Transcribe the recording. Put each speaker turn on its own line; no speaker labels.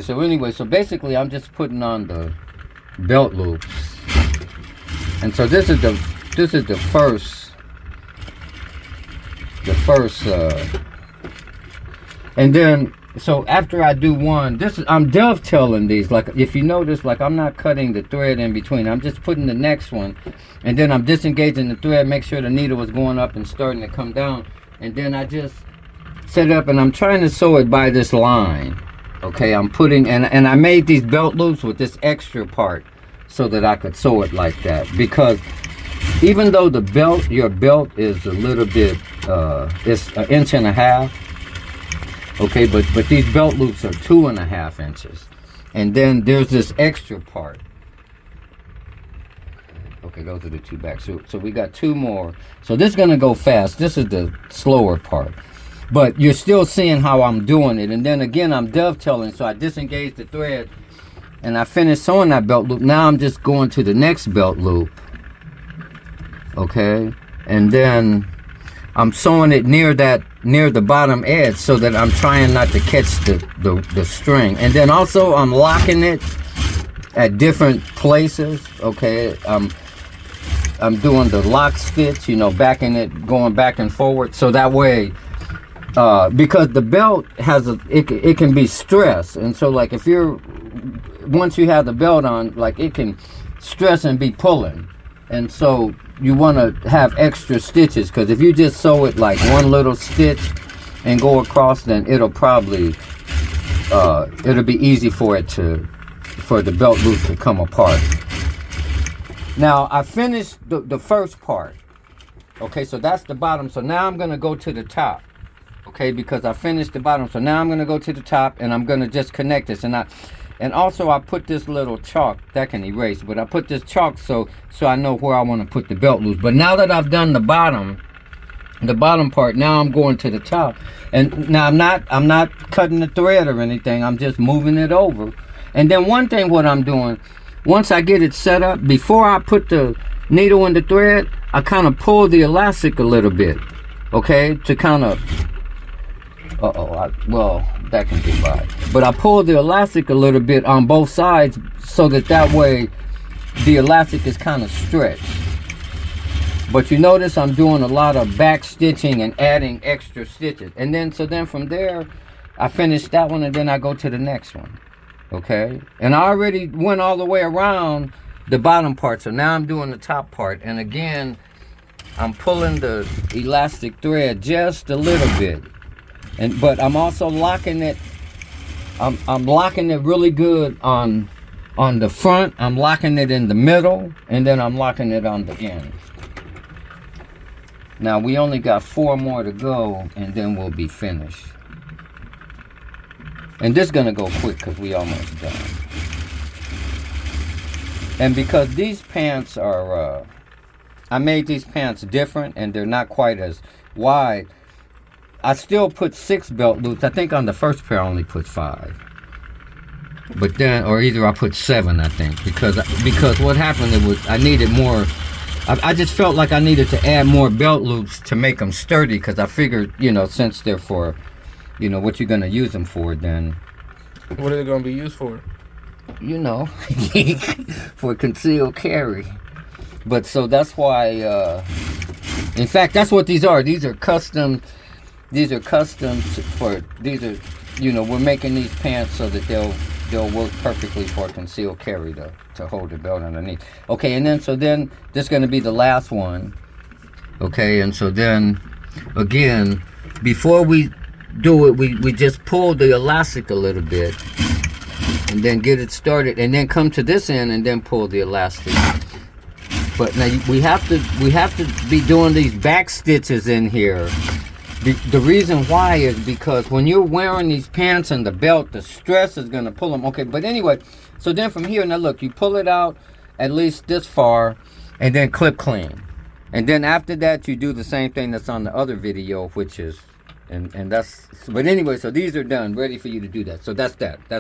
Okay, so anyway, so basically I'm just putting on the belt loops. And so this is the first and then so after I do one, I'm dovetailing these. Like if you notice, like I'm not cutting the thread in between. I'm just putting the next one, and then I'm disengaging the thread, make sure the needle is going up and starting to come down, and then I just set it up, and I'm trying to sew it by this line. Okay, I'm putting and I made these belt loops with this extra part so that I could sew it like that, because even though your belt is a little bit it's 1.5 inches. Okay, but these belt loops are 2.5 inches, and then there's this extra part. Okay, those are the two back. So we got two more. So this is gonna go fast. This is the slower part, but you're still seeing how I'm doing it. And then again, I'm dovetailing. So I disengage the thread, and I finish sewing that belt loop. Now I'm just going to the next belt loop. Okay, and then I'm sewing it near the bottom edge so that I'm trying not to catch the string. And then also I'm locking it at different places. Okay, I'm doing the lock stitch, you know, backing it, going back and forward, so that way because the belt has it can be stressed, and so like if once you have the belt on, like it can stress and be pulling, and so you want to have extra stitches, because if you just sew it like one little stitch and go across, then it'll probably it'll be easy for the belt loop to come apart. Now I finished the first part. Okay, so that's the bottom. So now I'm gonna go to the top. Okay, because I finished the bottom. So now I'm gonna go to the top, and I'm gonna just connect this. And also I put this little chalk that can erase, but I put this chalk so I know where I want to put the belt loops. But now that I've done the bottom part, now I'm going to the top. And now I'm not cutting the thread or anything. I'm just moving it over. And then one thing what I'm doing, once I get it set up, before I put the needle in the thread, I kind of pull the elastic a little bit. Okay, to kind of well, that can get by. But I pull the elastic a little bit on both sides so that way the elastic is kind of stretched. But you notice I'm doing a lot of back stitching and adding extra stitches. And then from there, I finish that one, and then I go to the next one. Okay? And I already went all the way around the bottom part, so now I'm doing the top part. And again, I'm pulling the elastic thread just a little bit. But I'm also locking it. I'm locking it really good on the front. I'm locking it in the middle, and then I'm locking it on the end. Now we only got 4 more to go, and then we'll be finished. And this is gonna go quick because we almost done. And because these pants are, I made these pants different, and they're not quite as wide. I still put 6 belt loops. I think on the first pair I only put 5. But then, or either I put 7, I think, because what happened, I needed more. I just felt like I needed to add more belt loops to make them sturdy, because I figured, you know, since they're for, you know, what you're gonna use them for, then.
What are they gonna be used for?
You know, for concealed carry. But so that's why. In fact, that's what these are. These are custom. These are custom you know, we're making these pants so that they'll work perfectly for concealed carry to hold the belt underneath. Okay, and then this is going to be the last one. Okay, and so then again, before we do it, we just pull the elastic a little bit, and then get it started, and then come to this end and then pull the elastic. But now we have to be doing these back stitches in here. The reason why is because when you're wearing these pants and the belt, the stress is going to pull them. Okay, but anyway, so then from here, now look, you pull it out at least this far, and then clip clean. And then after that, you do the same thing that's on the other video, which is, and that's, but anyway, so these are done, ready for you to do that. So that's that. That's